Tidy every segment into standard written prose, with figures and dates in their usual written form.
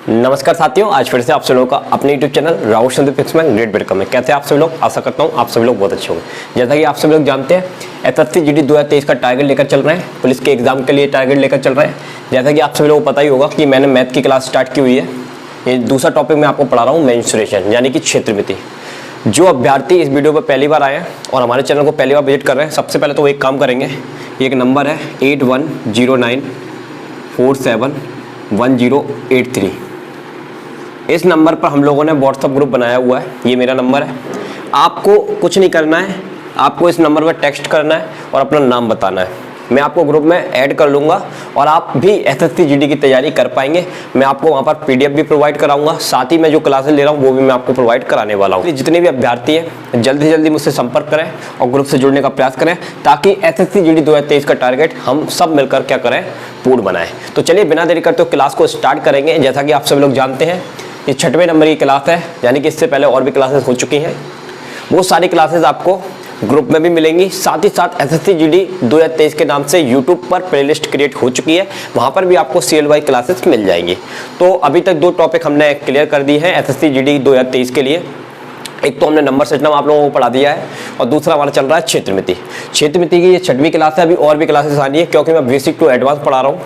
नमस्कार साथियों, आज फिर से आप सभी लोगों का अपने YouTube channel Rahul Sandeep fix में ग्रेट वेलकम में। कैसे आप सभी लोग? आशा करता हूँ आप सभी लोग बहुत अच्छे होंगे। जैसा कि आप सभी लोग जानते हैं, एसएससी जीडी 2023 का टारगेट लेकर चल रहे हैं, पुलिस के एग्जाम के लिए टारगेट लेकर चल रहे हैं। जैसा कि आप सभी लोगों को पता ही होगा कि मैंने मैथ की क्लास स्टार्ट की हुई है। ये दूसरा टॉपिक मैं आपको पढ़ा रहा हूँ, मेंसुरेशन यानी कि क्षेत्रमिति। जो अभ्यर्थी इस वीडियो पर पहली बार आए हैं और हमारे चैनल को पहली बार विजिट कर रहे हैं, सबसे पहले तो वो एक काम करेंगे। एक नंबर है 8109471083। इस नंबर पर हम लोगों ने व्हाट्सअप ग्रुप बनाया हुआ है, ये मेरा नंबर है। आपको कुछ नहीं करना है, आपको इस नंबर पर टेक्स्ट करना है और अपना नाम बताना है। मैं आपको ग्रुप में ऐड कर लूँगा और आप भी एसएससी जीडी की तैयारी कर पाएंगे। मैं आपको वहाँ पर पीडीएफ भी प्रोवाइड कराऊंगा, साथ ही मैं जो क्लासेस ले रहा हूँ वो भी मैं आपको प्रोवाइड कराने वाला हूँ। जितने भी अभ्यर्थी हैं जल्दी से जल्दी मुझसे संपर्क करें और ग्रुप से जुड़ने का प्रयास करें, ताकि एसएससी जीडी 2023 का टारगेट हम सब मिलकर क्या करें, पूर्ण बनाएं। तो चलिए बिना देरी करते हुए क्लास को स्टार्ट करेंगे। जैसा कि आप सभी लोग जानते हैं, ये 6वें नंबर की क्लास है, यानी कि इससे पहले और भी क्लासेस हो चुकी हैं। वो सारी क्लासेस आपको ग्रुप में भी मिलेंगी, साथ ही साथ एसएससी जीडी 2023 के नाम से यूट्यूब पर प्लेलिस्ट क्रिएट हो चुकी है, वहाँ पर भी आपको CLY क्लासेस मिल जाएंगी। तो अभी तक 2 टॉपिक हमने क्लियर कर दी है एसएससी जीडी 2023 के लिए। एक तो हमने नंबर सिस्टम आप लोगों को पढ़ा दिया है और दूसरा हमारा चल रहा है क्षेत्रमिति। क्षेत्रमिति की ये 6वीं क्लास है। अभी और भी क्लासेस आनी है, क्योंकि मैं बेसिक टू एडवांस पढ़ा रहा हूँ।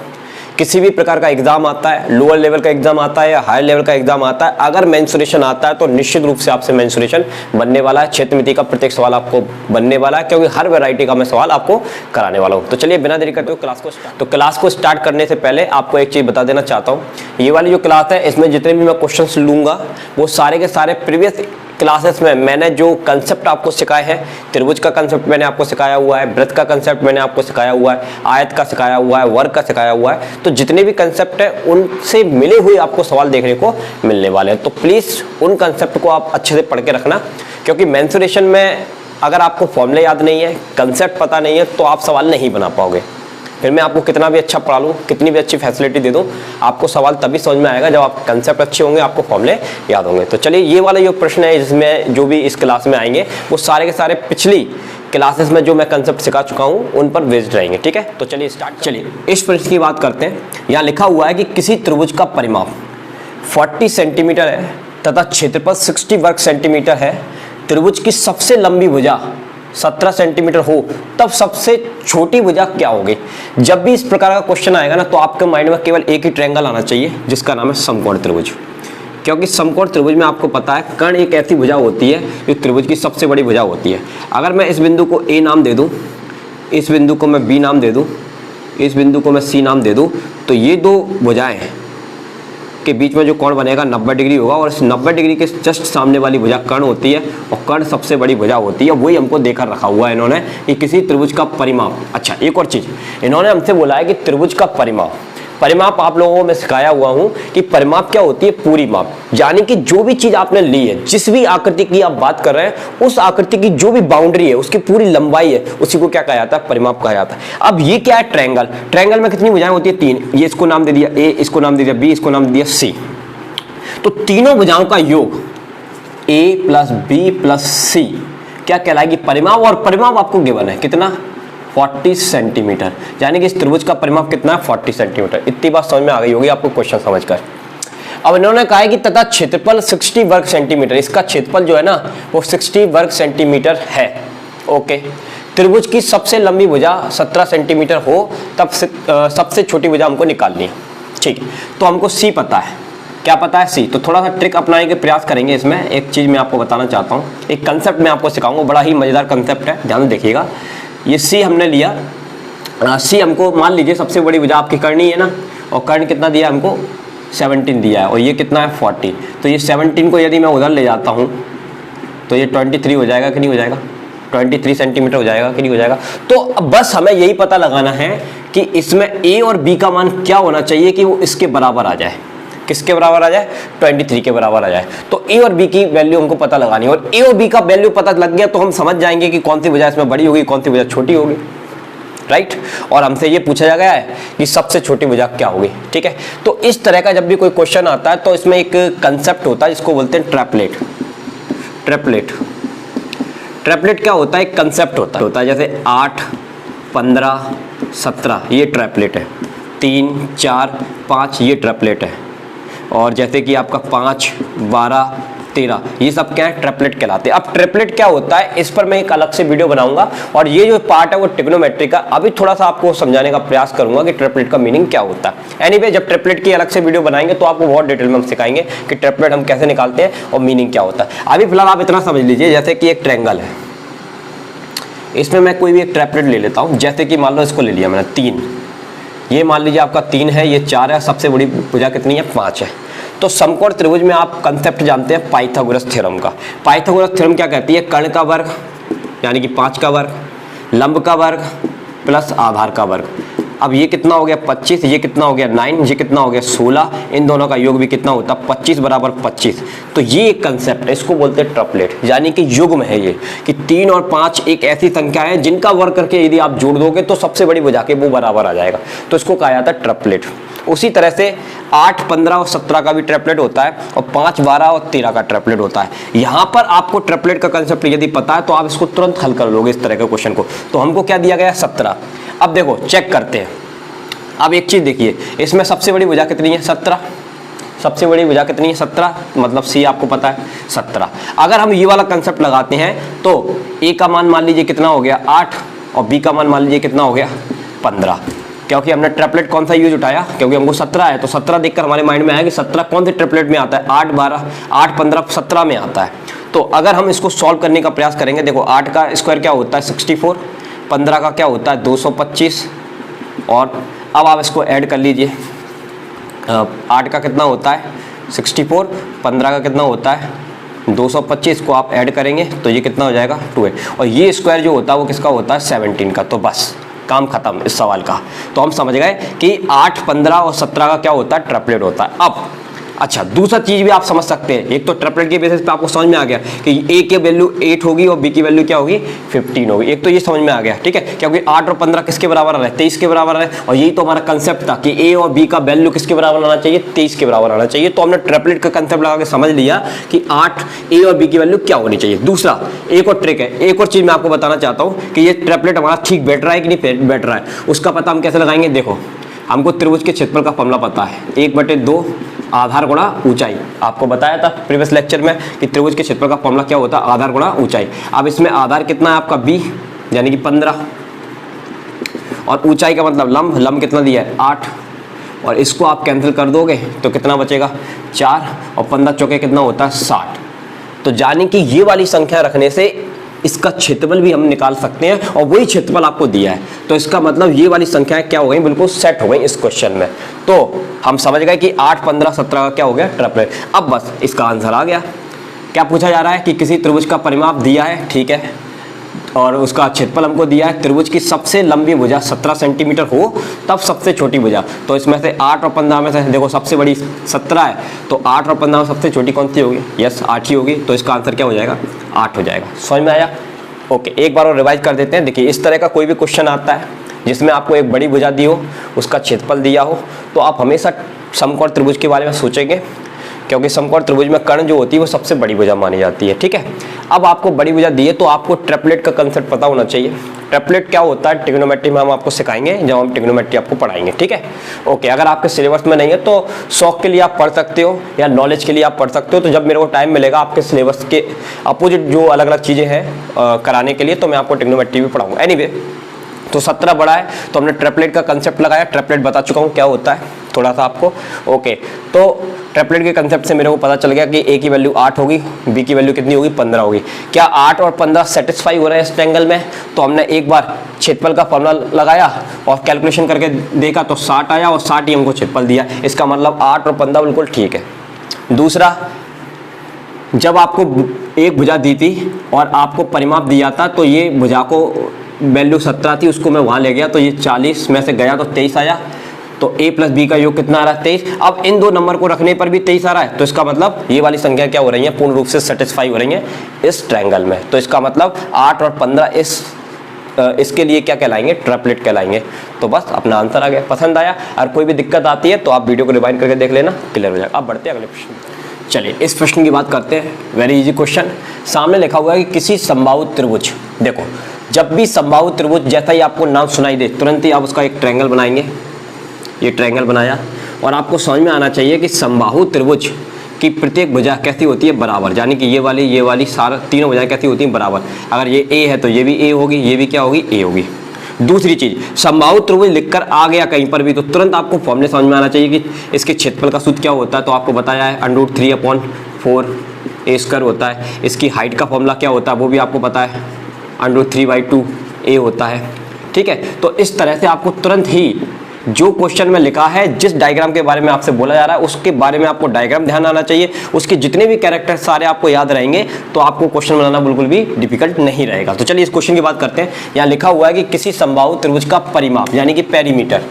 किसी भी प्रकार का एग्जाम आता है, लोअर लेवल का एग्जाम आता है या हायर लेवल का एग्जाम आता है, अगर मेंसुरेशन आता है तो निश्चित रूप से आपसे मेंसुरेशन बनने वाला है। क्षेत्रमिति का प्रत्येक सवाल आपको बनने वाला है, क्योंकि हर वैरायटी का मैं सवाल आपको कराने वाला हूँ। तो चलिए बिना देरी करते हुए क्लास को स्टार्ट करने से पहले आपको एक चीज बता देना चाहता हूँ। ये वाली जो क्लास है, इसमें जितने भी मैं क्वेश्चंस लूंगा वो सारे के सारे प्रीवियस क्लासेस में मैंने जो कंसेप्ट आपको सिखाए हैं, त्रिभुज का कंसेप्ट मैंने आपको सिखाया हुआ है, वृत्त का कंसेप्ट मैंने आपको सिखाया हुआ है, आयत का सिखाया हुआ है, वर्ग का सिखाया हुआ है। तो जितने भी कंसेप्ट है उनसे मिले हुए आपको सवाल देखने को मिलने वाले हैं। तो प्लीज उन कंसेप्ट को आप अच्छे से पढ़ के रखना, क्योंकि मेंसुरेशन में अगर आपको फॉर्मूले याद नहीं है, कंसेप्ट पता नहीं है, तो आप सवाल नहीं बना पाओगे। फिर मैं आपको कितना भी अच्छा पढ़ा लूँ, कितनी भी अच्छी फैसिलिटी दे दूँ, आपको सवाल तभी समझ में आएगा जब आप कंसेप्ट अच्छे होंगे, आपको फॉर्मूले याद होंगे। तो चलिए ये वाला जो प्रश्न है, जिसमें जो भी इस क्लास में आएंगे वो सारे के सारे पिछली क्लासेस में जो मैं कंसेप्ट सिखा चुका हूँ उन पर बेस्ड रहेंगे। ठीक है, तो चलिए इस प्रश्न की बात करते हैं। यहाँ लिखा हुआ है कि किसी त्रिभुज का परिमाप 40 सेंटीमीटर है तथा क्षेत्रफल 60 वर्ग सेंटीमीटर है। त्रिभुज की सबसे लंबी भुजा 17 सेंटीमीटर हो, तब सबसे छोटी भुजा क्या होगी? जब भी इस प्रकार का क्वेश्चन आएगा ना, तो आपके माइंड में केवल एक ही ट्रायंगल आना चाहिए, जिसका नाम है समकोण त्रिभुज। क्योंकि समकोण त्रिभुज में आपको पता है, कर्ण एक ऐसी भुजा होती है जो त्रिभुज की सबसे बड़ी भुजा होती है। अगर मैं इस बिंदु को A नाम दे दूं, इस बिंदु को मैं B नाम दे दूं, इस बिंदु को मैं C नाम दे दूं, तो ये 2 भुजाएं के बीच में जो कोण बनेगा 90 डिग्री होगा, और इस 90 डिग्री के जस्ट सामने वाली भुजा कर्ण होती है, और कर्ण सबसे बड़ी भुजा होती है। वही हमको देकर रखा हुआ है इन्होंने कि किसी त्रिभुज का परिमाप। अच्छा, एक और चीज इन्होंने हमसे बोला है कि त्रिभुज का परिमाप आप लोगों को मैं सिखाया हुआ हूं कि परिमाप क्या होती है, पूरी माप। यानी कि जो भी चीज आपने ली है, जिस भी आकृति की आप बात कर रहे हैं, उस आकृति की जो भी बाउंड्री है, उसकी पूरी लंबाई है, उसी को क्या कहा जाता है, परिमाप कहा जाता है। अब ये क्या है, ट्रायंगल। ट्रायंगल में कितनी भुजाएं होती है? 3। ये इसको नाम दे दिया A, इसको नाम दे दिया B, इसको नाम दे दिया C। तो तीनों भुजाओं का योग A + B + C क्या कहलाएगी, परिमाप। और परिमाप आपको गिवन है कितना, 40 सेंटीमीटर। यानी कि इस त्रिभुज का परिमाप कितना है, 40 सेंटीमीटर। इतनी बात समझ में आ गई होगी आपको क्वेश्चन समझकर। अब इन्होंने कहा है कि तथा क्षेत्रफल 60 वर्ग सेंटीमीटर, इसका क्षेत्रफल जो है ना वो 60 वर्ग सेंटीमीटर है। ओके, त्रिभुज की सबसे लंबी भुजा 17 सेंटीमीटर हो, तब सबसे छोटी भुजा हमको निकालनी है। ठीक है, तो हमको C पता है। क्या पता है, C। तो थोड़ा सा ट्रिक अपनाने के प्रयास करेंगे। इसमें एक चीज मैं आपको बताना चाहता हूँ, एक कंसेप्ट मैं आपको सिखाऊंगा, बड़ा ही मजेदार कंसेप्ट है, ध्यान देखिएगा। ये C हमने लिया, C हमको मान लीजिए सबसे बड़ी भुजा आपकी करनी है ना, और कर्ण कितना दिया हमको, 17 दिया है, और ये कितना है, 40। तो ये 17 को यदि मैं उधर ले जाता हूँ तो ये 23 हो जाएगा कि नहीं हो जाएगा, 23 सेंटीमीटर हो जाएगा कि नहीं हो जाएगा। तो अब बस हमें यही पता लगाना है कि इसमें A और B का मान क्या होना चाहिए कि वो इसके बराबर आ जाए। किसके बराबर आ जाए, 23 के बराबर आ जाए। तो A और B की वैल्यू हमको पता लगानी है, और A और B का वैल्यू पता लग गया तो हम समझ जाएंगे कि कौन सी भुजा इसमें बड़ी होगी, कौन सी भुजा छोटी होगी। राइट, और हमसे ये पूछा जा गया है कि सबसे छोटी भुजा क्या होगी। ठीक है, तो इस तरह का जब भी कोई क्वेश्चन आता है तो इसमें एक कंसेप्ट होता है जिसको बोलते हैं ट्रैपलेट। ट्रैपलेट क्या होता है, एक कंसेप्ट होता है। जैसे 8, 15, 17 ये ट्रैपलेट है, 3, 4, 5 ये ट्रैपलेट है। और जैसे कि आपका 5, 12, 13, ये सब क्या है, ट्रिपलेट कहलाते हैं। अब ट्रिपलेट क्या होता है इस पर मैं एक अलग से वीडियो बनाऊंगा, और ये जो पार्ट है वो ट्रिग्नोमेट्री का, अभी थोड़ा सा आपको समझाने का प्रयास करूंगा कि ट्रिपलेट का मीनिंग क्या होता है। एनीवे, जब ट्रिपलेट की अलग से वीडियो बनाएंगे तो आपको बहुत डिटेल में हम सिखाएंगे कि ट्रिपलेट हम कैसे निकालते हैं और मीनिंग क्या होता है। अभी फिलहाल आप इतना समझ लीजिए, जैसे कि एक ट्रायंगल है, इसमें मैं कोई भी एक ट्रिपलेट ले लेता हूँ। जैसे कि मान लो इसको ले लिया मैंने 3, ये मान लीजिए आपका 3 है, ये 4 है, सबसे बड़ी भुजा कितनी है, 5 है। तो समकोण त्रिभुज में आप कंसेप्ट जानते हैं पाइथागोरस थ्योरम का। पाइथागोरस थ्योरम क्या कहती है, कर्ण का वर्ग यानी कि 5 का वर्ग, लंब का वर्ग प्लस आधार का वर्ग। अब ये कितना हो गया 25, ये कितना हो गया 9, ये कितना हो गया 16, इन दोनों का योग भी कितना होता है 25 बराबर 25। तो ये एक कंसेप्ट है, इसको बोलते हैं ट्रिपलेट, यानी कि युग्म है ये, कि 3 और 5 एक ऐसी संख्या है जिनका वर्ग करके यदि आप जोड़ दोगे तो सबसे बड़ी भुजा के वो बराबर आ जाएगा, तो इसको कहा जाता है ट्रिपलेट। उसी तरह से 8, 15 और 17 का भी ट्रिपलेट होता है, और 5, 12 और 13 का ट्रिपलेट होता है। यहाँ पर आपको ट्रिपलेट का कंसेप्ट यदि पता है तो आप इसको तुरंत हल कर लोगे इस तरह के क्वेश्चन को। तो हमको क्या दिया गया 17। अब देखो चेक करते हैं। अब एक चीज देखिए, इसमें सबसे बड़ी भुजा कितनी है 17, सबसे बड़ी भुजा कितनी है 17, मतलब सी आपको पता है 17। अगर हम ये वाला कंसेप्ट लगाते हैं तो ए का मान मान लीजिए कितना हो गया 8, और बी का मान मान लीजिए कितना हो गया 15, क्योंकि हमने ट्रिपलेट कौन सा यूज उठाया, क्योंकि हमको 17 है, तो 17 देखकर हमारे माइंड में आया कि 17 कौन से ट्रिपलेट में आता है, 8, 12, 8, 15, 17 में आता है। तो अगर हम इसको सॉल्व करने का प्रयास करेंगे, देखो 8 का स्क्वायर क्या होता है 64, 15 का क्या होता है 225, और अब आप इसको ऐड कर लीजिए, 8 का कितना होता है 64, 15 का कितना होता है 225, को आप ऐड करेंगे तो ये कितना हो जाएगा 2, और ये स्क्वायर जो होता है वो किसका होता है 17 का। तो बस काम खत्म इस सवाल का। तो हम समझ गए कि 8, 15 और 17 का क्या होता है ट्रिपलेट होता है। अब अच्छा, दूसरा चीज भी आप समझ सकते हैं, एक तो ट्रिपलेट के बेसिस पे आपको समझ में आ गया कि ए की वैल्यू 8 होगी और बी की वैल्यू क्या होगी 15 होगी, एक तो ये समझ में आ गया, ठीक है, क्योंकि 8 और 15 किसके बराबर आ रहा है 23 के बराबर है, और यही तो हमारा कंसेप्ट था कि ए और बी का वैल्यू किसके बराबर आना चाहिए 23 के बराबर आना चाहिए। तो हमने ट्रिपलेट का कंसेप्ट लगा के समझ लिया कि 8 ए और बी की वैल्यू क्या होनी चाहिए। दूसरा एक और ट्रिक है, एक और चीज मैं आपको बताना चाहता हूँ कि ये ट्रिपलेट हमारा ठीक बैठ रहा है कि नहीं बैठ रहा है, उसका पता हम कैसे लगाएंगे। देखो हमको त्रिभुज के क्षेत्रफल का फॉर्मूला पता है, 1/2 आधार गुणा ऊंचाई। आपको बताया था प्रीवियस लेक्चर में कि त्रिभुज के क्षेत्रफल का फॉर्मूला क्या होता है, आधार गुणा ऊंचाई। अब इसमें आधार कितना है आपका b, यानी कि 15, और ऊंचाई का मतलब लंब, लंब कितना दिया है 8, और इसको आप कैंसिल कर दोगे तो कितना बचेगा 4, और 15 चौके कितना होता है 60। तो जाने कि ये वाली संख्या रखने से इसका क्षेत्रफल भी हम निकाल सकते हैं, और वही क्षेत्रफल आपको दिया है। तो इसका मतलब ये वाली संख्याएं क्या हो गई, बिल्कुल सेट हो गई इस क्वेश्चन में। तो हम समझ गए कि 8, 15, 17 का क्या हो गया ट्रिपलेट। अब बस इसका आंसर आ गया। क्या पूछा जा रहा है कि किसी त्रिभुज का परिमाप दिया है, ठीक है, और उसका क्षेत्रफल हमको दिया है। त्रिभुज की सबसे लंबी भुजा 17 सेंटीमीटर हो तब सबसे छोटी भुजा, तो इसमें से 8 और 15 में से देखो सबसे बड़ी 17 है, तो 8 और 15 में सबसे छोटी कौन सी होगी, यस 8 ही होगी। तो इसका आंसर क्या हो जाएगा 8 हो जाएगा। समझ में आया? ओके, एक बार और रिवाइज कर देते हैं। देखिए इस तरह का कोई भी क्वेश्चन आता है जिसमें आपको एक बड़ी भुजा दी हो, उसका क्षेत्रफल दिया हो, तो आप हमेशा समकोण त्रिभुज के बारे में सोचेंगे, क्योंकि समकोण त्रिभुज में कर्ण जो होती है वो सबसे बड़ी भुजा मानी जाती है, ठीक है। अब आपको बड़ी भुजा दी है तो आपको ट्रिपलेट का कंसेप्ट पता होना चाहिए। ट्रिपलेट क्या होता है ट्रिग्नोमेट्री में हम आपको सिखाएंगे जब हम ट्रिग्नोमेट्री आपको पढ़ाएंगे, ठीक है। ओके, अगर आपके सिलेबस में नहीं है तो शौक के लिए आप पढ़ सकते हो या नॉलेज के लिए आप पढ़ सकते हो। तो जब मेरे को टाइम मिलेगा आपके सिलेबस के अपोजिट जो अलग अलग चीज़ें हैं कराने के लिए, तो मैं आपको ट्रिग्नोमेट्री भी पढ़ाऊंगा। एनीवे, तो 17 बड़ा है तो हमने ट्रिपलेट का कंसेप्ट लगाया। ट्रिपलेट बता चुका हूँ क्या होता है थोड़ा सा आपको। ओके, तो ट्रिपलेट के कंसेप्ट से मेरे को पता चल गया कि ए की वैल्यू 8 होगी, बी की वैल्यू कितनी होगी 15 होगी। क्या 8 और 15 सेटिस्फाई हो रहे हैं इस ट्रायंगल में? तो हमने एक बार क्षेत्रफल का फॉर्मूला लगाया और कैलकुलेशन करके देखा तो 60 आया और 60 ही हमको क्षेत्रफल दिया। इसका मतलब 8 और 15 बिल्कुल ठीक है। दूसरा, जब आपको एक भुजा दी थी और आपको परिमाप दिया था तो ये भुजा को वैल्यू 17 थी, उसको मैं वहाँ ले गया तो ये 40 में से गया तो 23 आया। तो a प्लस बी का योग कितना आ रहा है 23। अब इन दो नंबर को रखने पर भी 23 आ रहा है, तो इसका मतलब ये वाली संख्या क्या हो रही है, पूर्ण रूप से सेटिस्फाई हो रही है इस ट्रायंगल में। तो इसका मतलब 8 और 15 इसके लिए क्या कहलाएंगे, ट्रिपलेट कहलाएंगे। तो बस अपना आंसर आ गया। पसंद आया? और कोई भी दिक्कत आती है तो आप वीडियो को रिवाइंड करके देख लेना, क्लियर हो जाएगा। अब बढ़ते हैं अगले प्रश्न। चलिए इस प्रश्न की बात करते हैं। Very easy question. सामने लिखा हुआ है कि किसी समबाहु त्रिभुज, देखो जब भी समबाहु त्रिभुज जैसा ही आपको नाम सुनाई दे तुरंत ही आप उसका एक ट्रायंगल बनाएंगे। ये ट्रायंगल बनाया, और आपको समझ में आना चाहिए कि समबाहु त्रिभुज की प्रत्येक भुजा कैसी होती है, बराबर, यानी कि ये वाली सारा तीनों भुजाएं कैसी होती हैं, बराबर। अगर ये ए है तो ये भी ए होगी, ये भी क्या होगी, ए होगी। दूसरी चीज, समबाहु त्रिभुज लिखकर आ गया कहीं पर भी तो तुरंत आपको फॉर्मूले समझ में आना चाहिए कि इसके क्षेत्रफल का सूत्र क्या होता है। तो आपको बताया है √3/4 a² होता है। इसकी हाइट का फॉर्मूला क्या होता है वो भी आपको पता है, √3/2 a होता है। ठीक है, तो इस तरह से आपको तुरंत ही जो क्वेश्चन में लिखा है, जिस डायग्राम के बारे में आपसे बोला जा रहा है उसके बारे में आपको डायग्राम ध्यान आना चाहिए, उसके जितने भी कैरेक्टर सारे आपको याद रहेंगे तो आपको क्वेश्चन बनाना बिल्कुल भी डिफिकल्ट नहीं रहेगा। तो चलिए इस क्वेश्चन की बात करते हैं। यहाँ लिखा हुआ है कि किसी समबाहु त्रिभुज का परिमाप यानी कि पेरीमीटर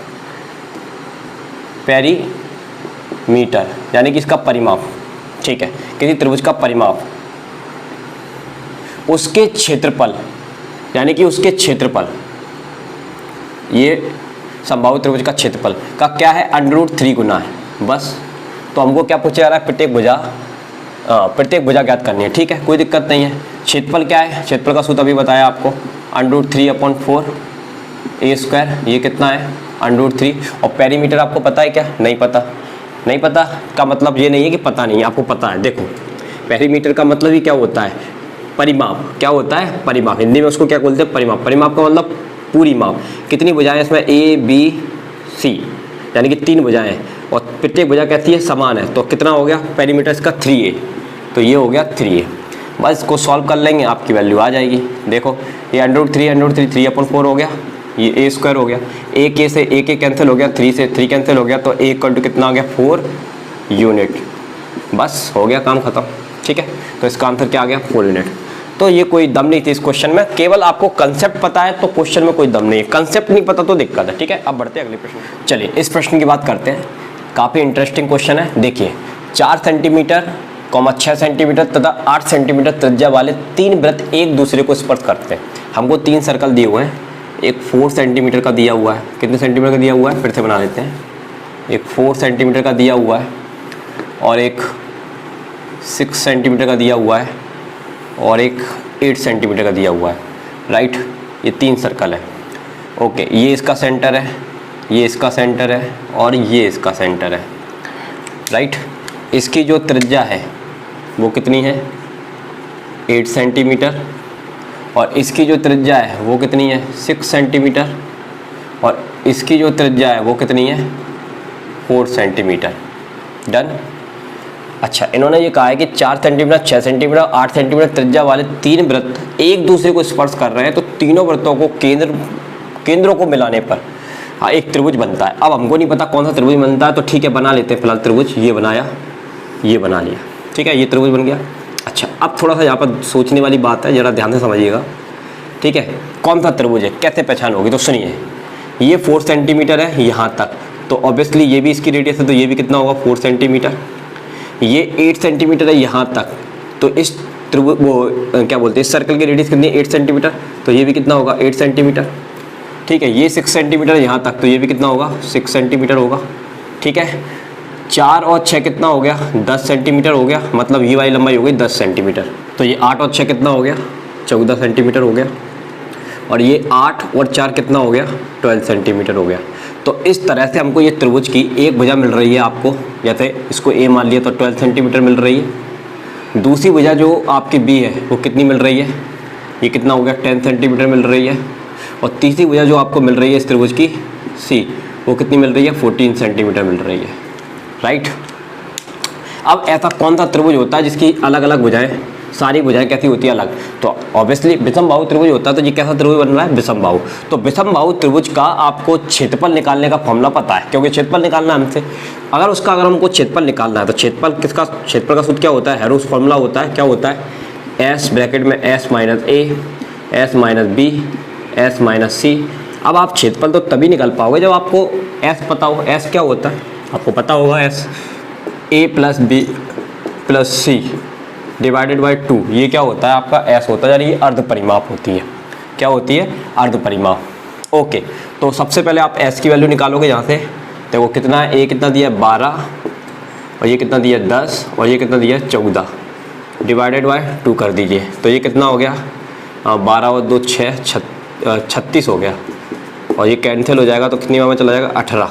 यानी कि इसका परिमाप, ठीक है, किसी त्रिभुज का परिमाप, उसके क्षेत्रफल यानी कि उसके क्षेत्रफल, ये समबाहु त्रिभुज का क्षेत्रफल का क्या है, √3 गुना है बस। तो हमको क्या पूछा जा रहा है, प्रत्येक भुजा ज्ञात करनी है। ठीक है, कोई दिक्कत नहीं है। क्षेत्रफल क्या है, क्षेत्रफल का सूत्र अभी बताया आपको, √3/4 a², ये कितना है, √3। और पेरीमीटर आपको पता है क्या, नहीं पता। नहीं पता का मतलब ये नहीं है कि पता नहीं है, आपको पता है। देखो पेरीमीटर का मतलब ही क्या होता है, परिमाप। क्या होता है, परिमाप। हिंदी में उसको क्या बोलते हैं, परिमाप। परिमाप का मतलब पूरी माप। कितनी भुजाएं इसमें, A B C, यानी कि 3 भुजाएं हैं और प्रत्येक भुजा कैसी है, समान है। तो कितना हो गया पेरीमीटर इसका, 3a। तो ये हो गया 3a। बस इसको सॉल्व कर लेंगे, आपकी वैल्यू आ जाएगी। देखो ये √3 3/4 हो गया, ये a² हो गया। a से a कैंसिल हो गया, 3 से 3 कैंसिल हो गया, तो a = कितना आ गया, 4 यूनिट। बस हो गया काम खत्म। ठीक है, तो इसका आंसर क्या आ गया, 4 यूनिट। तो ये कोई दम नहीं थी इस क्वेश्चन में, केवल आपको कंसेप्ट पता है तो क्वेश्चन में कोई दम नहीं है, कंसेप्ट नहीं पता तो दिक्कत है। ठीक है, अब बढ़ते हैं अगले प्रश्न। चलिए इस प्रश्न की बात करते हैं, काफ़ी इंटरेस्टिंग क्वेश्चन है। देखिए 4 सेंटीमीटर, 6 सेंटीमीटर तथा 8 सेंटीमीटर त्रिज्या वाले 3 वृत्त एक दूसरे को स्पर्श करते हैं। हमको 3 सर्कल दिए हुए हैं, एक 4 सेंटीमीटर का दिया हुआ है, कितने सेंटीमीटर का दिया हुआ है, फिर से बना लेते हैं। एक 4 सेंटीमीटर का दिया हुआ है और एक 6 सेंटीमीटर का दिया हुआ है और एक 8 सेंटीमीटर का दिया हुआ है। राइट, ये 3 सर्कल है। ओके, ये इसका सेंटर है, ये इसका सेंटर है और ये इसका सेंटर है। राइट, इसकी जो त्रिज्या है वो कितनी है, 8 सेंटीमीटर, और इसकी जो त्रिज्या है वो कितनी है, 6 सेंटीमीटर, और इसकी जो त्रिज्या है वो कितनी है, 4 सेंटीमीटर। डन। अच्छा, इन्होंने ये कहा है कि 4 सेंटीमीटर, 6 सेंटीमीटर, 8 सेंटीमीटर त्रिज्या वाले 3 वृत्त एक दूसरे को स्पर्श कर रहे हैं, तो तीनों वृत्तों को केंद्रों को मिलाने पर एक त्रिभुज बनता है। अब हमको नहीं पता कौन सा त्रिभुज बनता है, तो ठीक है बना लेते हैं फिलहाल त्रिभुज। ये बनाया, ये बना लिया, ठीक है, ये त्रिभुज बन गया। अच्छा, अब थोड़ा सा यहाँ पर सोचने वाली बात है, ज़रा ध्यान से समझिएगा। ठीक है, कौन सा त्रिभुज है, कैसे पहचान होगी, तो सुनिए। ये 4 सेंटीमीटर है यहाँ तक, तो ऑब्वियसली ये भी इसकी रेडियस है, तो ये भी कितना होगा, 4 सेंटीमीटर। ये 8 सेंटीमीटर है यहाँ तक, तो इस त्रिभुज क्या बोलते हैं, इस सर्कल की रेडियस कितनी है, 8 सेंटीमीटर, तो ये भी कितना होगा, 8 सेंटीमीटर। ठीक है, ये 6 सेंटीमीटर है यहाँ तक, तो ये भी कितना होगा, 6 सेंटीमीटर होगा। ठीक है, 4 और 6 कितना हो गया, 10 सेंटीमीटर हो गया, मतलब ये वाली लंबाई हो गई 10 सेंटीमीटर। तो ये 8 और 6 कितना हो गया, 14 सेंटीमीटर हो गया, और ये 8 और 4 कितना हो गया, 12 सेंटीमीटर हो गया। तो इस तरह से हमको ये त्रिभुज की एक भुजा मिल रही है आपको, जैसे इसको ए मान लिया तो 12 सेंटीमीटर मिल रही है। दूसरी भुजा जो आपकी बी है वो कितनी मिल रही है, ये कितना हो गया, 10 सेंटीमीटर मिल रही है। और तीसरी भुजा जो आपको मिल रही है इस त्रिभुज की सी, वो कितनी मिल रही है, 14 सेंटीमीटर मिल रही है। राइट, अब ऐसा कौन सा त्रिभुज होता है जिसकी अलग अलग भुजाएं, सारी भुजाएं कैसी होती है, अलग, तो ऑब्वियसली विषमबाहु त्रिभुज होता है। तो ये कैसा त्रिभुज बन रहा है, विषमबाहु। तो विषमबाहु त्रिभुज का आपको क्षेत्रफल निकालने का फॉर्मूला पता है, क्योंकि क्षेत्रफल निकालना हमसे, अगर हमको क्षेत्रफल निकालना है तो क्षेत्रफल का सूत्र क्या होता है, हेरोस फॉर्मूला होता है। क्या होता है, एस ब्रैकेट में S minus A, S minus B, S minus C. अब आप क्षेत्रफल तो तभी निकाल पाओगे जब आपको एस पता हो। एस क्या होता है आपको पता होगा, S A plus B plus C divided by 2, ये क्या होता है आपका, एस होता है, यानी ये अर्ध परिमाप होती है। क्या होती है, अर्ध परिमाप। ओके, तो सबसे पहले आप एस की वैल्यू निकालोगे यहाँ से। देखो कितना है, ए कितना दिया है 12, और ये कितना दिया है 10, और ये कितना दिया है 14, डिवाइडेड बाई 2 कर दीजिए। तो ये कितना हो गया, 12 और 2 6, 36 हो गया, और ये कैंसिल हो जाएगा तो कितनी बार में चला जाएगा, 18।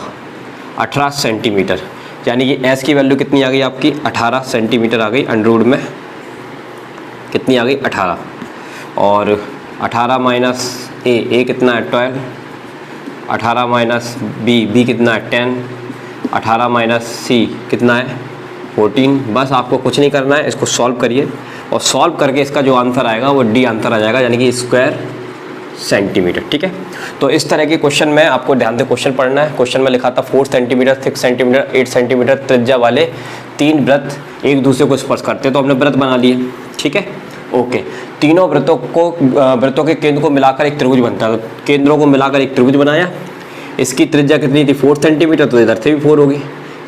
18 सेंटीमीटर, यानी कि एस की वैल्यू कितनी आ गई आपकी 18 सेंटीमीटर आ गई, अंडर रूट में कितनी आ गई 18, और 18 माइनस ए कितना है 12, 18 माइनस बी कितना है 10, 18 माइनस सी कितना है 14। बस आपको कुछ नहीं करना है, इसको सॉल्व करिए और सॉल्व करके इसका जो आंसर आएगा वो डी आंसर आ जाएगा, यानी कि स्क्वायर सेंटीमीटर। ठीक है, तो इस तरह के क्वेश्चन में आपको ध्यान से क्वेश्चन पढ़ना है। क्वेश्चन में लिखा था 4 सेंटीमीटर, 6 सेंटीमीटर, 8 सेंटीमीटर त्रिज्या वाले 3 वृत्त एक दूसरे को स्पर्श करते हैं, तो हमने वृत्त बना लिए। ठीक है, ओके, तीनों वृत्तों के केंद्र को मिलाकर एक त्रिभुज बनता है, तो केंद्रों को मिलाकर एक त्रिभुज बनाया। इसकी त्रिज्या कितनी थी 4 सेंटीमीटर, तो इधर से भी 4 होगी।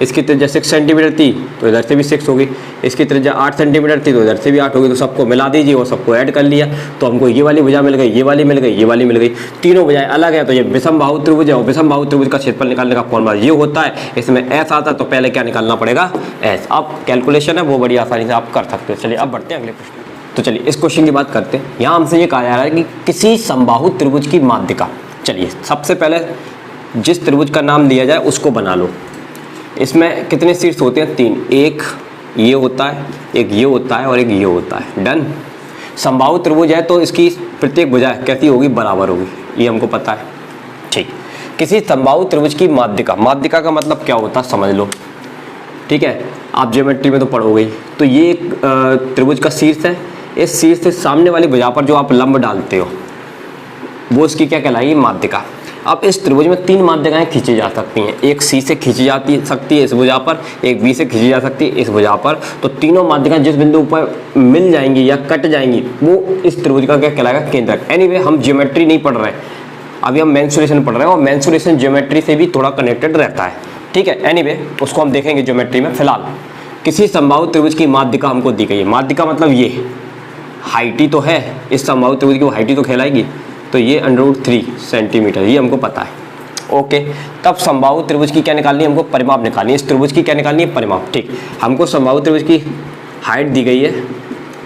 इसकी त्रिज्या 6 सेंटीमीटर थी, तो इधर से भी 6 होगी। इसकी त्रिज्या 8 सेंटीमीटर थी, तो इधर से भी 8 होगी। तो सबको मिला दीजिए और सबको ऐड कर लिया, तो हमको ये वाली भुजा मिल गई, ये वाली मिल गई, ये वाली मिल गई। तीनों भुजाएं अलग है, तो ये विषमबाहु त्रिभुज है, और विषमबाहु त्रिभुज का क्षेत्रफल निकालने का फॉर्मूला ये होता है। इसमें एस आता है, तो पहले क्या निकालना पड़ेगा एस। अब कैलकुलेशन है वो बड़ी आसानी से आप कर सकते हो। चलिए अब बढ़ते हैं अगले प्रश्न। तो चलिए इस क्वेश्चन की बात करते हैं। यहाँ हमसे ये कहा जा रहा है कि किसी समबाहु त्रिभुज की माध्यिका। चलिए सबसे पहले जिस त्रिभुज का नाम दिया जाए उसको बना लो। इसमें कितने शीर्ष होते हैं 3, एक ये होता है, एक ये होता है और एक ये होता है। डन। समबाहु त्रिभुज है तो इसकी प्रत्येक भुजा कैसी होगी बराबर होगी, ये हमको पता है। ठीक, किसी समबाहु त्रिभुज की माध्यिका, माध्यिका का मतलब क्या होता है समझ लो। ठीक है, आप ज्योमेट्री में तो पढ़ोगे। तो ये एक त्रिभुज का शीर्ष है, इस शीर्ष से सामने वाली भुजा पर जो आप लंब डालते हो वो इसकी क्या कहलाएगी माध्यिका। अब इस त्रिभुज में 3 माध्यिकाएं खींची जा सकती हैं, एक सी से खींची सकती है इस भुजा पर, एक बी से खींची जा सकती है इस भुजा पर। तो तीनों माध्यिकाएं जिस बिंदु पर मिल जाएंगी या कट जाएंगी वो इस त्रिभुज का क्या कहलाएगा केंद्रक। एनीवे हम ज्योमेट्री नहीं पढ़ रहे हैं, अभी हम मेंसुरेशन पढ़ रहे हैं, और मेंसुरेशन ज्योमेट्री से भी थोड़ा कनेक्टेड रहता है। ठीक है, एनीवे उसको हम देखेंगे ज्योमेट्री में। फिलहाल किसी समबाहु त्रिभुज की माध्यिका हमको दी गई है। माध्यिका मतलब ये हाइट ही तो है, इस समबाहु त्रिभुज की वो हाइट ही तो कहलाएगी। तो ये √3 सेंटीमीटर, ये हमको पता है। ओके, तब समबाहु त्रिभुज की क्या निकालनी है हमको परिमाप निकालनी है। इस त्रिभुज की क्या निकालनी है परिमाप। ठीक, हमको समबाहु त्रिभुज की हाइट दी गई है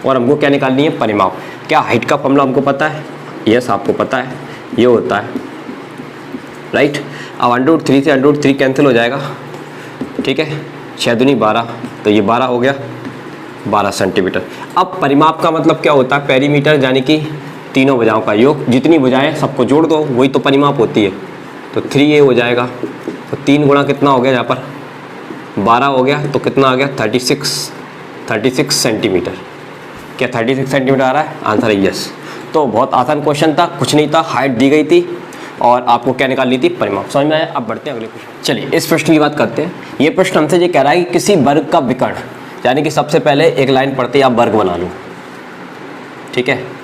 और हमको क्या निकालनी है परिमाप। क्या हाइट का फॉर्मूला हमको पता है? यस आपको पता है, ये होता है राइट। अब √3 से √3 कैंसिल हो जाएगा। ठीक है, 6 दूनी 12, तो ये 12 हो गया 12 सेंटीमीटर। अब परिमाप का मतलब क्या होता है पेरीमीटर, यानी कि तीनों भुजाओं का योग। जितनी भुजाएं सबको जोड़ दो वही तो परिमाप होती है। तो 3a हो जाएगा, तो 3 गुणा कितना हो गया यहाँ पर 12 हो गया, तो कितना आ गया 36 सेंटीमीटर। क्या 36 सेंटीमीटर आ रहा है? आंसर है यस। तो बहुत आसान क्वेश्चन था, कुछ नहीं था, हाइट दी गई थी और आपको क्या निकालनी थी परिमाप। समझ में आया? अब बढ़ते हैं अगले क्वेश्चन। चलिए इस प्रश्न की बात करते हैं। ये प्रश्न हमसे ये कह रहा है कि किसी वर्ग का विकर्ण, यानी कि सबसे पहले एक लाइन पढ़ते ही आप वर्ग बना लो। ठीक है,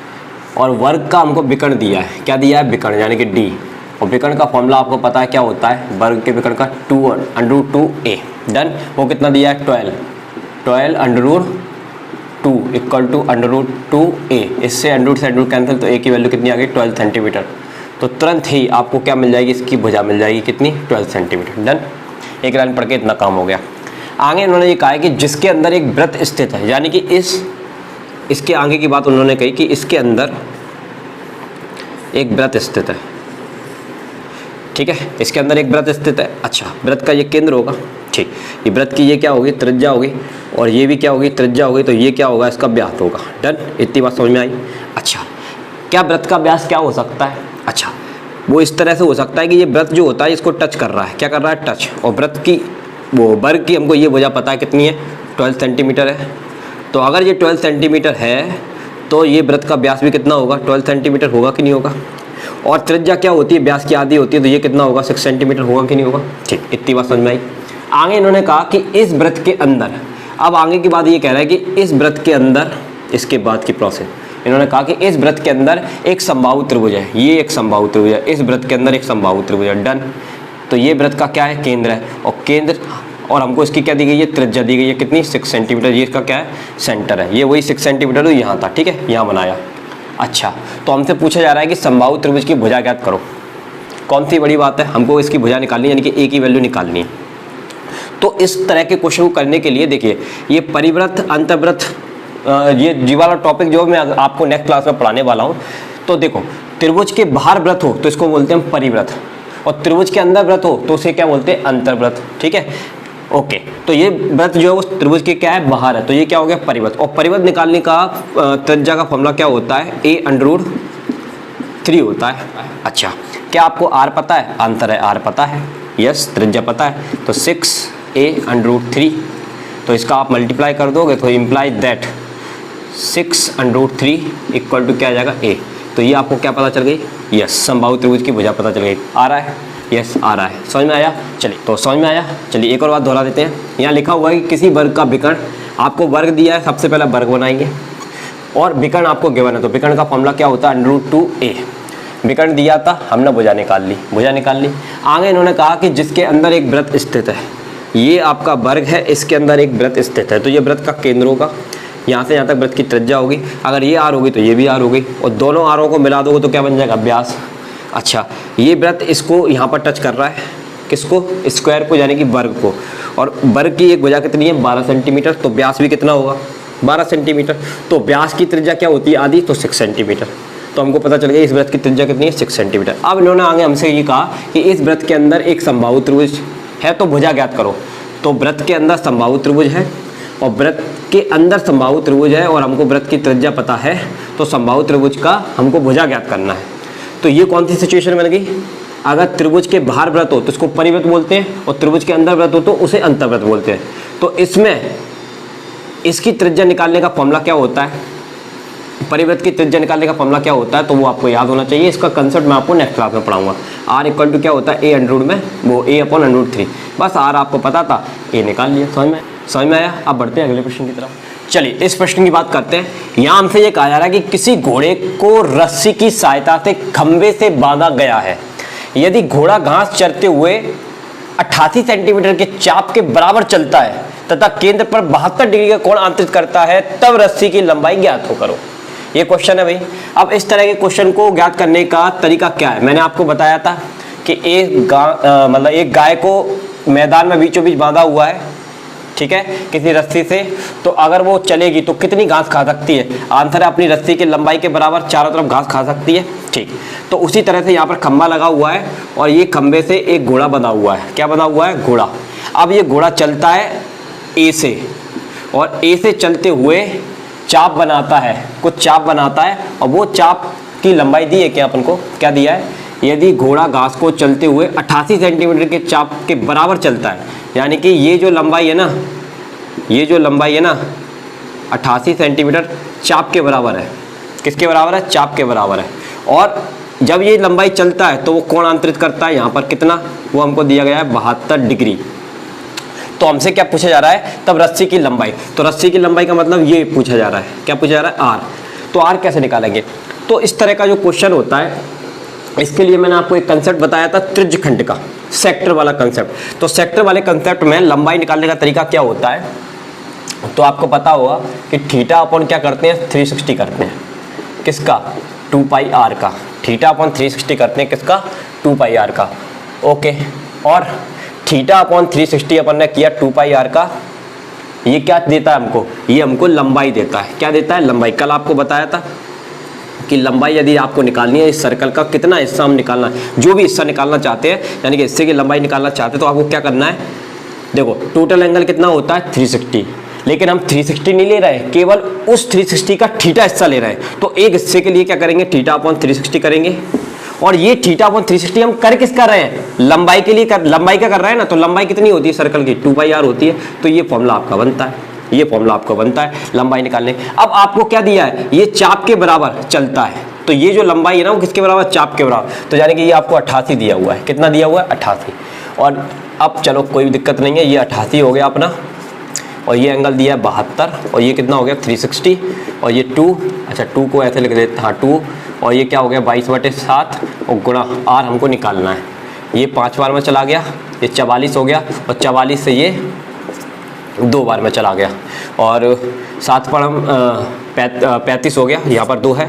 और वर्ग का हमको विकर्ण दिया है। क्या दिया है? विकर्ण, यानी कि डी। और विकर्ण का फॉर्मूला आपको पता है क्या होता है वर्ग के विकर्ण का, √2a। डन। वो कितना दिया है 12 √2 इक्वल टू √2a। इससे अंडर से अंडर कैंसिल, तो a की वैल्यू कितनी आ गई 12 सेंटीमीटर। तो तुरंत ही आपको क्या मिल जाएगी, इसकी भुजा मिल जाएगी कितनी 12 सेंटीमीटर। डन। एक लाइन पढ़ के इतना काम हो गया। आगे उन्होंने ये कहा है कि जिसके अंदर एक वृत्त स्थित है, यानी कि इसके आगे की बात उन्होंने कही कि इसके अंदर एक वृत्त स्थित है। ठीक है, इसके अंदर एक वृत्त स्थित है। अच्छा, वृत्त का ये केंद्र होगा। ठीक, ये वृत्त की ये क्या होगी त्रिज्या होगी, और ये भी क्या होगी त्रिज्या होगी, तो ये क्या होगा इसका व्यास होगा। डन, इतनी बात समझ में आई। अच्छा, क्या वृत्त का व्यास क्या हो सकता है? अच्छा, वो इस तरह से हो सकता है कि ये वृत्त जो होता है इसको टच कर रहा है। क्या कर रहा है? टच। और वृत्त की वो वर्ग की हमको ये भुजा पता है कितनी है 12 सेंटीमीटर है। तो अगर ये 12 सेंटीमीटर है तो ये वृत्त का व्यास भी कितना होगा 12 सेंटीमीटर होगा कि नहीं होगा। और त्रिज्या क्या होती है व्यास की आधी होती है, तो ये कितना होगा 6 सेंटीमीटर होगा कि नहीं होगा। ठीक, इतनी बात समझ में आई। आगे इन्होंने कहा कि इस वृत्त के अंदर, अब आगे की बात ये कह रहा है कि इस वृत्त के अंदर, इसके बाद की प्रोसेस इन्होंने कहा कि इस वृत्त के अंदर एक समबाहु त्रिभुज है, ये एक समबाहु त्रिभुज है, इस वृत्त के अंदर एक समबाहु त्रिभुज है। डन। तो ये वृत्त का क्या है केंद्र है, और केंद्र, और हमको इसकी क्या दी गई है त्रिज्या दी गई है कितनी 6 सेंटीमीटर। ये इसका क्या है सेंटर है, ये वही 6 सेंटीमीटर तो यहाँ था। ठीक है, यहाँ बनाया। अच्छा, तो हमसे पूछा जा रहा है कि समबाहु त्रिभुज की भुजा ज्ञात करो। कौन सी बड़ी बात है, हमको इसकी भुजा निकालनी है, यानी कि a की वैल्यू निकालनी है। तो इस तरह के क्वेश्चन को करने के लिए देखिए ये परिवृत्त अंतर्वृत्त, ये वाला टॉपिक जो मैं आपको नेक्स्ट क्लास में पढ़ाने वाला हूँ। तो देखो त्रिभुज के बाहर वृत्त हो तो इसको बोलते हैं परिवृत्त, और त्रिभुज के अंदर वृत्त हो तो उसे क्या बोलते हैं, अंतर्वृत्त। ठीक है, ओके। तो ये वृत्त जो है वो त्रिभुज के क्या है, बाहर है, तो ये क्या हो गया, परिवृत्त। और परिवृत्त निकालने का त्रिज्या का फॉर्मूला क्या होता है, a√3 होता है। अच्छा, क्या आपको r पता है, आंसर है r पता है, यस, त्रिज्या पता है, तो 6a√3, तो इसका आप मल्टीप्लाई कर दोगे तो इम्प्लाई दैट 6√3 इक्वल टू क्या आ जाएगा, a। तो ये आपको क्या पता चल गई, यस, समबाहु त्रिभुज की भुजा पता चल गई। आ रहा है, यस आ रहा है, समझ में आया। चलिए, तो समझ में आया। चलिए एक और बात दोहरा देते हैं। यहाँ लिखा हुआ है कि किसी वर्ग का विकर्ण, आपको वर्ग दिया है, सबसे पहले वर्ग बनाएंगे और विकर्ण आपको गिवन है, तो विकर्ण का फॉर्मूला क्या होता है, √2a। विकर्ण दिया था, हमने भुजा निकाल ली, भुजा निकाल ली। आगे इन्होंने कहा कि जिसके अंदर एक वृत्त स्थित है, ये आपका वर्ग है, इसके अंदर एक वृत्त स्थित है, तो ये वृत्त का केंद्र होगा, यहाँ से यहाँ तक वृत्त की त्रिज्या होगी। अगर ये आर होगी तो ये भी आर होगी, और दोनों आरों को मिला दोगे तो क्या बन जाएगा, व्यास। अच्छा, ये वृत्त इसको यहाँ पर टच कर रहा है, किसको, स्क्वायर को, यानी कि वर्ग को, और वर्ग की एक भुजा कितनी है, 12 सेंटीमीटर, तो व्यास भी कितना होगा, 12 सेंटीमीटर। तो व्यास की त्रिज्या क्या होती है, आधी, तो 6 सेंटीमीटर। तो हमको पता चल गया इस वृत्त की त्रिज्या कितनी है, 6 सेंटीमीटर। अब इन्होंने आगे हमसे ये कहा कि इस वृत्त के अंदर एक समबाहु त्रिभुज है, तो भुजा ज्ञात करो। तो वृत्त के अंदर समबाहु त्रिभुज है, और वृत्त के अंदर समबाहु त्रिभुज है, और हमको वृत्त की त्रिज्या पता है, तो समबाहु त्रिभुज का हमको भुजा ज्ञात करना है। तो ये कौन सी सिचुएशन बन गई, अगर त्रिभुज के बाहर वृत्त हो तो उसको परिवृत्त बोलते हैं, और त्रिभुज के अंदर वृत्त हो तो उसे अंतर्वृत्त बोलते हैं। तो इसमें इसकी त्रिज्या निकालने का फॉर्मूला क्या होता है, परिवृत्त की त्रिज्या निकालने का फॉर्मूला क्या होता है, तो वो आपको याद होना चाहिए। इसका कंसेप्ट मैं आपको नेक्स्ट क्लास में पढ़ाऊंगा। r इक्वल टू क्या होता है, a अंडर रूट में वो a/√3, बस r आपको पता था, a निकाल लिया। समझ में आया। अब बढ़ते हैं अगले प्रश्न की तरफ। चलिए इस प्रश्न की बात करते हैं। यहाँ हमसे ये कहा जा रहा है कि किसी घोड़े को रस्सी की सहायता से खंबे से बांधा गया है। यदि घोड़ा घास चरते हुए 88 सेंटीमीटर के चाप के बराबर चलता है तथा केंद्र पर 72 डिग्री का कोण अंतरित करता है, तब रस्सी की लंबाई ज्ञात हो करो। ये क्वेश्चन है भाई। अब इस तरह के क्वेश्चन को ज्ञात करने का तरीका क्या है, मैंने आपको बताया था कि एक गाय को मैदान में बीचों बीच बांधा हुआ है, ठीक है, किसी रस्सी से, तो अगर वो चलेगी तो कितनी घास खा सकती है, आंसर है अपनी रस्सी की लंबाई के बराबर चारों तरफ घास खा सकती है। ठीक, तो उसी तरह से यहाँ पर खंबा लगा हुआ है और ये खंबे से एक घोड़ा बंधा हुआ है। क्या बंधा हुआ है, घोड़ा। अब ये घोड़ा चलता है ए से, और ए से चलते हुए चाप बनाता है, कुछ चाप बनाता है, और वो चाप की लंबाई दी है क्या अपन को, क्या दिया है, यदि घोड़ा घास को चलते हुए 88 सेंटीमीटर के चाप के बराबर चलता है, यानी कि ये जो लंबाई है ना, ये जो लंबाई है ना 88 सेंटीमीटर चाप के बराबर है। किसके बराबर है, चाप के बराबर है। और जब ये लंबाई चलता है तो वो कोण अंतरित करता है यहाँ पर कितना, वो हमको दिया गया है 72 डिग्री। तो हमसे क्या पूछा जा रहा है, तब रस्सी की लंबाई, तो रस्सी की लंबाई का मतलब ये पूछा जा रहा है, क्या पूछा जा रहा है, आर। तो आर कैसे निकालेंगे, तो इस तरह का जो क्वेश्चन होता है, इसके लिए मैंने आपको एक कंसेप्ट बताया था त्रिज्यखंड का, सेक्टर वाला कंसेप्ट। तो सेक्टर वाले कंसेप्ट में लंबाई निकालने का तरीका क्या होता है, तो आपको पता होगा कि थीटा अपन क्या करते हैं, 360 करते हैं, किसका, 2πr का। थीटा अपन 360 करते हैं, किसका, 2πr का। ओके, और थीटा अपॉन 360 अपन ने किया 2πr का, ये क्या देता है हमको, ये हमको लंबाई देता है। क्या देता है, लंबाई। कल आपको बताया था कि लंबाई यदि आपको निकालनी है, इस सर्कल का कितना हिस्सा हम निकालना है, जो भी हिस्सा निकालना चाहते हैं, यानी कि हिस्से की लंबाई निकालना चाहते हैं, तो आपको क्या करना है, देखो टोटल एंगल कितना होता है 360, लेकिन हम 360 नहीं ले रहे हैं, केवल उस 360 का थीटा हिस्सा ले रहे हैं। तो एक हिस्से के लिए क्या करेंगे, थीटा अपॉन 360 करेंगे, और ये थीटा अपॉन 360 हम कर किस कर रहे हैं, लंबाई के लिए लंबाई क्या कर रहे हैं ना, तो लंबाई कितनी होती है सर्कल की, 2πr होती है। तो ये फॉर्मूला आपका बनता है, ये फॉर्मूला आपको बनता है लंबाई निकालने। अब आपको क्या दिया है, ये चाप के बराबर चलता है, तो ये जो लंबाई है ना वो किसके बराबर, चाप के बराबर। तो यानी कि ये आपको 88 दिया हुआ है, कितना दिया हुआ है, 88। और अब चलो कोई दिक्कत नहीं है, ये 88 हो गया अपना, और ये एंगल दिया है 72, और ये कितना हो गया 360, और ये 2, अच्छा 2 को ऐसे लिख देते, हाँ 2, और ये क्या हो गया 22/7, और गुणा r हमको निकालना है। ये 5 बार में चला गया, ये 44 हो गया, और 44 से ये 2 बार में चला गया, और 7 पर हम 35 हो गया, यहाँ पर 2 है,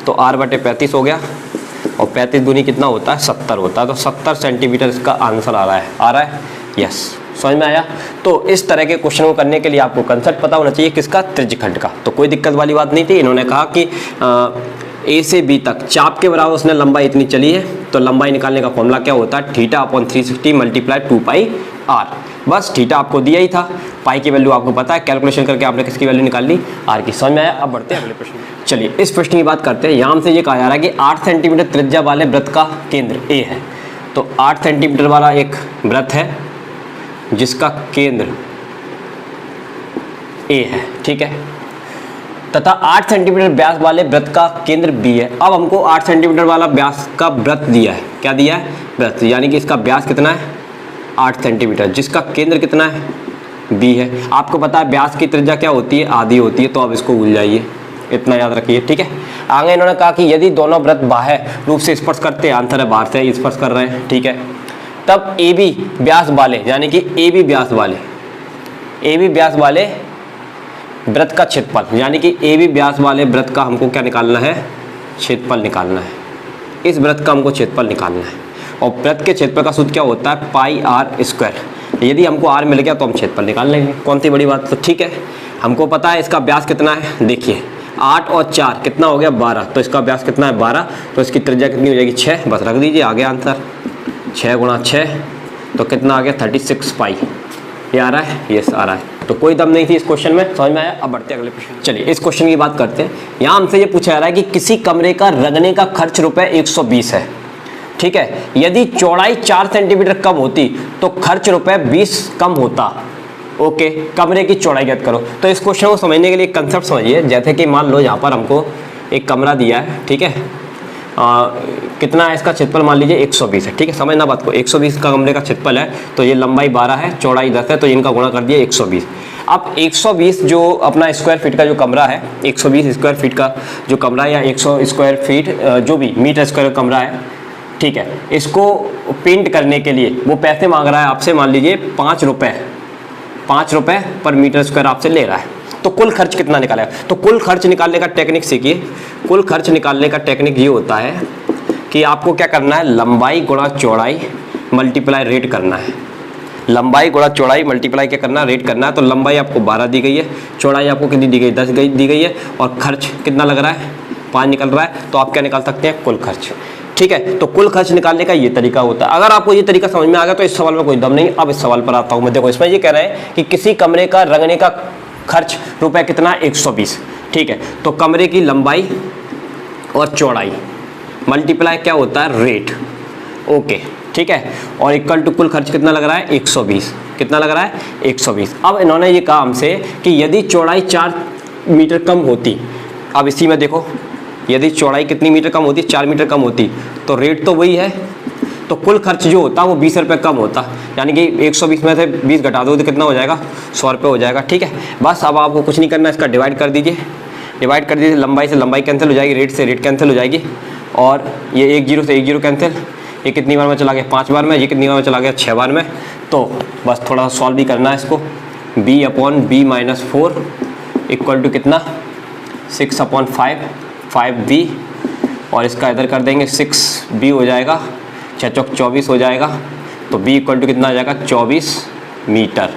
तो r/35 हो गया, और 35 दूनी कितना होता है, 70 होता है। तो 70 सेंटीमीटर इसका आंसर आ रहा है, यस। समझ में आया। तो इस तरह के क्वेश्चन को करने के लिए आपको कंसेप्ट पता होना चाहिए, किसका, त्रिज्यखंड का। तो कोई दिक्कत वाली बात नहीं थी। इन्होंने कहा कि ए से बी तक चाप के बराबर उसने लंबाई इतनी चली है, तो लंबाई निकालने का फॉर्मूला क्या होता है, theta upon 360 multiply 2 pi R. बस थीटा आपको दिया ही था, पाई की वैल्यू आपको पता है, कैलकुलेशन करके आपने किसकी वैल्यू निकाल ली, आर की। समझ में आया? अब बढ़ते हैं अगले प्रश्न। चलिए इस प्रश्न की बात करते हैं। यहाँ से ये कहा जा रहा है कि 8 सेंटीमीटर त्रिज्या वाले वृत्त का केंद्र ए है। तो 8 सेंटीमीटर वाला एक वृत्त है जिसका केंद्र ए है, ठीक है, तथा 8 सेंटीमीटर व्यास वाले वृत्त का केंद्र बी है। अब हमको 8 सेंटीमीटर वाला व्यास का वृत्त दिया है। क्या दिया है? वृत्त, यानी कि इसका व्यास कितना है, 8 सेंटीमीटर, जिसका केंद्र कितना है, बी है। आपको पता है व्यास की त्रिज्या क्या होती है, आधी होती है, तो अब इसको भूल जाइए, इतना याद रखिए, ठीक है। आगे इन्होंने कहा कि यदि दोनों वृत्त बाह्य रूप से स्पर्श करते हैं, आंसर है बाहर से स्पर्श कर रहे हैं, ठीक है, तब ए बी व्यास वाले, यानी कि ए बी व्यास वाले वृत्त का क्षेत्रफल, यानी कि ए बी व्यास वाले वृत्त का हमको क्या निकालना है, क्षेत्रफल निकालना है। इस वृत्त का हमको क्षेत्रफल निकालना है, और वृत्त के क्षेत्रफल का सूत्र क्या होता है, पाई आर स्क्वायर। यदि हमको आर मिल गया तो हम क्षेत्रफल निकाल लेंगे, कौन सी बड़ी बात। तो ठीक है, हमको पता है इसका व्यास कितना है, देखिए 8 और 4 कितना हो गया, 12, तो इसका व्यास कितना है, 12, तो इसकी त्रिज्या कितनी हो जाएगी, 6, बस रख दीजिए, आ गया आंसर। 6 गुणा 6 तो कितना आ गया, 36 पाई। ये आ रहा है, यस आ रहा है। तो कोई दम नहीं थी इस क्वेश्चन में, समझ में आया? अब बढ़ते हैं अगले प्रश्न। चलिए इस क्वेश्चन की बात करते हैं। यहाँ हमसे ये पूछा जा रहा है कि किसी कमरे का रंगने का खर्च रुपए 120 है, ठीक है, यदि चौड़ाई 4 सेंटीमीटर कम होती तो खर्च रुपए 20 कम होता। ओके, कमरे की चौड़ाई ज्ञात करो। तो इस क्वेश्चन को समझने के लिए कंसेप्ट समझिए। जैसे कि मान लो यहाँ पर हमको एक कमरा दिया है, ठीक है, कितना है इसका क्षेत्रफल, मान लीजिए 120 है, ठीक है, समझना बात को, 120 का कमरे का क्षेत्रफल है, तो ये लंबाई 12 है, चौड़ाई 10 है, तो इनका गुणा कर दिया 120। अब 120 जो अपना स्क्वायर फीट का जो कमरा है, 120 स्क्वायर फीट का जो कमरा है, या 100 स्क्वायर फीट जो भी मीटर स्क्वायर कमरा है, ठीक है, इसको पेंट करने के लिए वो पैसे मांग रहा है आपसे, मान लीजिए 5 रुपये पर मीटर स्क्वायर आपसे ले रहा है। तो कुल खर्च कितना निकालेगा? तो कुल खर्च निकालने का टेक्निक सीखिए। कुल खर्च निकालने का टेक्निक ये होता है कि आपको क्या करना है, लंबाई गुणा चौड़ाई मल्टीप्लाई रेट करना है। लंबाई गुणा चौड़ाई मल्टीप्लाई क्या करना है, रेट करना है। तो लंबाई आपको 12 दी गई है, चौड़ाई आपको कितनी दी गई, 10 दी गई है, और खर्च कितना लग रहा है, 5 निकल रहा है। तो आप क्या निकाल सकते हैं, कुल खर्च, ठीक है। तो कुल खर्च निकालने का ये तरीका होता है। अगर आपको ये तरीका समझ में आ गया तो इस सवाल में कोई दम नहीं। अब इस सवाल पर आता हूँ मैं। देखो इसमें ये कह रहे हैं कि किसी कमरे का रंगने का खर्च रुपए कितना, 120, ठीक है। तो कमरे की लंबाई और चौड़ाई मल्टीप्लाई क्या होता है, रेट, ओके, ठीक है, और इक्वल टू कुल खर्च कितना लग रहा है, 120। कितना लग रहा है, 120। अब इन्होंने ये कहा हमसे कि यदि चौड़ाई 4 मीटर कम होती, अब इसी में देखो, यदि चौड़ाई कितनी मीटर कम होती, 4 मीटर कम होती, तो रेट तो वही है, तो कुल खर्च जो होता वो 20 रुपये कम होता। यानी कि 120 में से 20 घटा दो तो कितना हो जाएगा, 100 रुपये हो जाएगा, ठीक है। बस अब आपको कुछ नहीं करना, इसका डिवाइड कर दीजिए, डिवाइड कर दीजिए, लंबाई से लंबाई कैंसिल हो जाएगी, रेट से रेट कैंसिल हो जाएगी, और ये 1 0 से 1 0 कैंसिल, ये कितनी बार में चला गया, 5 बार में, ये कितनी बार में चला गया, 6 बार में। तो बस थोड़ा सा सॉल्व भी करना है इसको, b/b-4 इक्वल टू कितना, 6/5, 5b, और इसका इधर कर देंगे 6b हो जाएगा, 6 चौक 24 हो जाएगा, तो b इक्वल टू कितना आ जाएगा, 24 मीटर।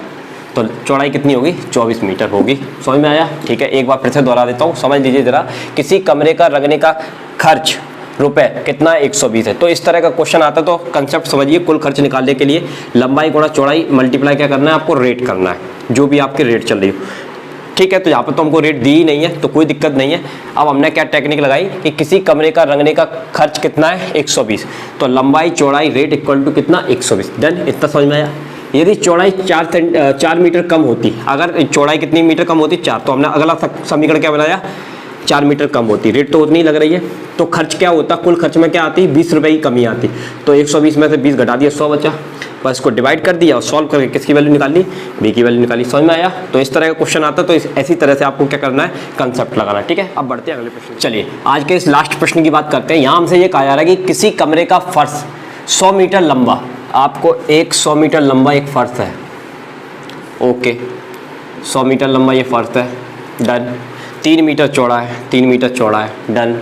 तो चौड़ाई कितनी होगी, 24 मीटर होगी। समझ में आया? ठीक है, एक बार फिर से दोहरा देता हूँ, समझ लीजिए जरा। किसी कमरे का रंगने का खर्च रुपए कितना, 120 है। तो इस तरह का क्वेश्चन आता है तो कंसेप्ट समझिए। कुल खर्च निकालने के लिए लंबाई गुणा चौड़ाई मल्टीप्लाई क्या करना है, आपको रेट करना है, जो भी आपकी रेट चल रही हो, ठीक है। तो यहाँ पर तो हमको रेट दी ही नहीं है, तो कोई दिक्कत नहीं है। अब हमने क्या टेक्निक लगाई कि किसी कमरे का रंगने का खर्च कितना है, 120, तो लंबाई चौड़ाई रेट इक्वल टू कितना, 120। डन, इतना समझ में आया। यदि चौड़ाई 4 मीटर कम होती, अगर चौड़ाई कितनी मीटर कम होती, 4, तो हमने अगला समीकरण क्या बनाया, 4 मीटर कम होती, रेट तो उतनी लग रही है, तो खर्च क्या होता, कुल खर्च में क्या आती, 20 रुपये की कमी आती। तो 120 में से 20 घटा दिया, 100 बचा, बस इसको डिवाइड कर दिया और सॉल्व करके किसकी वैल्यू निकाली, बी की वैल्यू निकाली। समझ में आया? तो इस तरह का क्वेश्चन आता है, तो ऐसी तरह से आपको क्या करना है, कंसेप्ट लगाना, ठीक है। अब बढ़ते हैं अगले प्रश्न। चलिए आज के इस लास्ट प्रश्न की बात करते हैं। यहाँ हमसे ये कहा जा रहा है कि किसी कमरे का फर्श 100 मीटर लंबा, आपको एक 100 मीटर लंबा एक फर्श है, ओके, 100 मीटर लंबा ये फर्श है, डन। 3 मीटर चौड़ा है, 3 मीटर चौड़ा है, डन।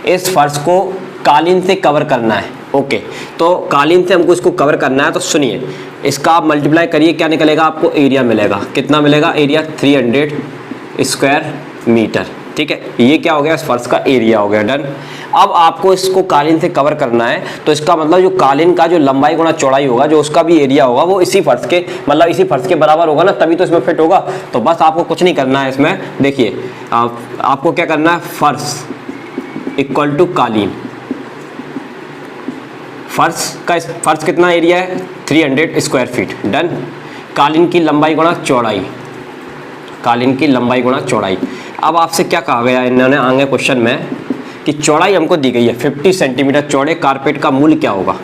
इस फर्श को कालीन से कवर करना है, ओके। तो कालीन से हमको इसको कवर करना है, तो सुनिए, इसका आप मल्टीप्लाई करिए, क्या निकलेगा, आपको एरिया मिलेगा, कितना मिलेगा एरिया, 300 स्क्वायर मीटर, ठीक है, ये क्या हो गया, इस फर्श का एरिया हो गया। डन। अब आपको इसको कालीन से कवर करना है, तो इसका मतलब जो कालीन का जो लंबाई गुणा चौड़ाई होगा, जो उसका भी एरिया होगा, वो इसी फर्श के मतलब इसी फर्श के बराबर होगा ना, तभी तो इसमें फिट होगा। तो बस आपको कुछ नहीं करना है इसमें, देखिए आपको क्या करना है, फर्श इक्वल टू कालीन। फर्श कितना एरिया है, 300 स्क्वायर फीट। डन। कालीन की लंबाई गुणा चौड़ाई, कालीन की लंबाई गुणा चौड़ाई। अब आपसे क्या कहा गया इन्होंने आगे क्वेश्चन में कि चौड़ाई हमको दी गई है 50 सेंटीमीटर चौड़े कारपेट का मूल्य क्या होगा,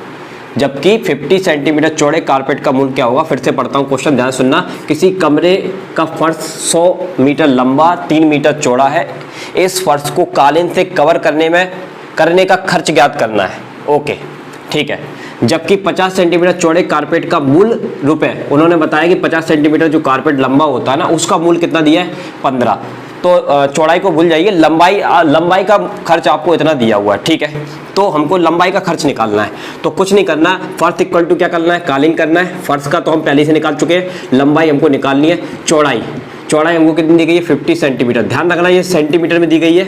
जबकि 50 सेंटीमीटर चौड़े कारपेट का मूल्य क्या होगा। फिर से पढ़ता हूँ क्वेश्चन, ध्यान सुनना। किसी कमरे का फर्श 100 मीटर लंबा 3 मीटर चौड़ा है, इस फर्श को कालीन से कवर करने का खर्च ज्ञात करना है। ओके, ठीक है। जबकि 50 सेंटीमीटर चौड़े कारपेट का मूल रुपए, उन्होंने बताया कि 50 सेंटीमीटर जो कारपेट लंबा होता है ना, उसका मूल कितना दिया है, 15। तो चौड़ाई को भूल जाइए, लंबाई का खर्च आपको इतना दिया हुआ है, ठीक है। तो हमको लंबाई का खर्च निकालना है, तो कुछ नहीं करना, फर्श इक्वल टू क्या करना है, कालीन करना है। फर्श का तो हम पहले से निकाल चुके हैं, लंबाई हमको निकालनी है। चौड़ाई हमको कितनी दी गई है, 50 सेंटीमीटर। ध्यान रखना ये सेंटीमीटर में दी गई है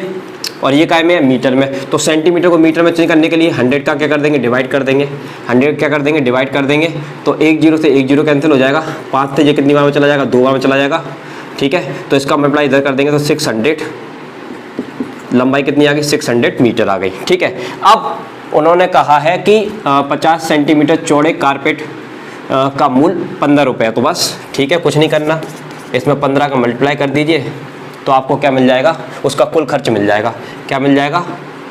और ये काय में है, मीटर में। तो सेंटीमीटर को मीटर में चेंज करने के लिए 100 का क्या कर देंगे, डिवाइड कर देंगे। 100 क्या कर देंगे, डिवाइड कर देंगे। तो 1 0 से 1 0 कैंसिल हो जाएगा, 5 से ये कितनी बार में चला जाएगा, 2 बार में चला जाएगा, ठीक है। तो इसका मल्टीप्लाई इधर कर देंगे तो 600, लंबाई कितनी आ गई, 600 मीटर आ गई, ठीक है। अब उन्होंने कहा है कि 50 सेंटीमीटर चौड़े कारपेट का मूल्य 15 रुपये, तो बस ठीक है, कुछ नहीं करना, इसमें 15 का मल्टीप्लाई कर दीजिए, तो आपको क्या मिल जाएगा, उसका कुल खर्च मिल जाएगा। क्या मिल जाएगा,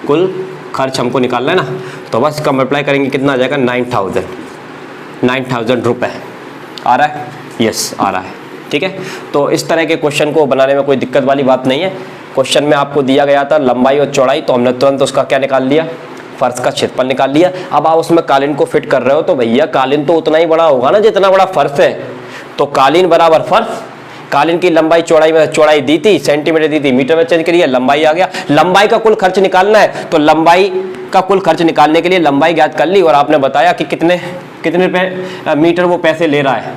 कुल खर्च हमको निकालना है ना, तो बस इसका मल्टीप्लाई करेंगे, कितना आ जाएगा, 9000 रुपये। आ रहा है, यस आ रहा है, ठीक है। तो इस तरह के क्वेश्चन को बनाने में कोई दिक्कत वाली बात नहीं है। क्वेश्चन में आपको दिया गया था लंबाई और चौड़ाई, तो हमने तुरंत उसका क्या निकाल लिया, फर्श का क्षेत्रफल निकाल लिया। अब आप उसमें कालीन को फिट कर रहे हो, तो भैया कालीन तो उतना ही बड़ा होगा ना जितना बड़ा फर्श है, तो कालीन बराबर फर्श। कालीन की लंबाई चौड़ाई दी थी, सेंटीमीटर दी थी, मीटर में चेंज करिए, लंबाई आ गया। लंबाई का कुल खर्च निकालना है, तो लंबाई का कुल खर्च निकालने के लिए लंबाई ज्ञात कर ली, और आपने बताया कि कितने रुपए मीटर वो पैसे ले रहा है,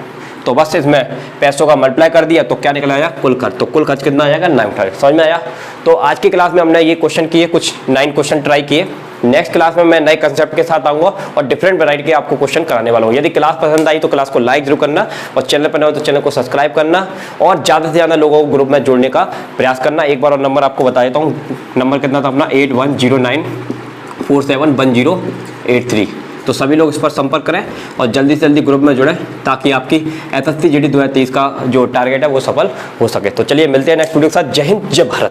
तो बस इसमें पैसों का मल्टीप्लाई कर दिया, तो क्या निकल आया, कुल खर्च। तो कुल खर्च कितना आ जाएगा, 9000। समझ में आया। तो आज की क्लास में हमने ये क्वेश्चन किए, कुछ 9 क्वेश्चन ट्राई किए। नेक्स्ट क्लास में मैं नए कंसेप्ट के साथ आऊंगा और डिफरेंट वैरायटी के आपको क्वेश्चन कराने वाला हूँ। यदि क्लास पसंद आई तो क्लास को लाइक जरूर करना, और चैनल पर नए हो तो चैनल को सब्सक्राइब करना, और ज़्यादा से ज़्यादा लोगों को ग्रुप में जोड़ने का प्रयास करना। एक बार और नंबर आपको बता देता हूँ, नंबर कितना था अपना, 8109471083। तो सभी लोग इस पर संपर्क करें और जल्दी से जल्दी ग्रुप में जुड़ें, ताकि आपकी SSC GD 2023 का जो टारगेट है वो सफल हो सके। तो चलिए मिलते हैं नेक्स्ट वीडियो के साथ। जय हिंद, जय भारत।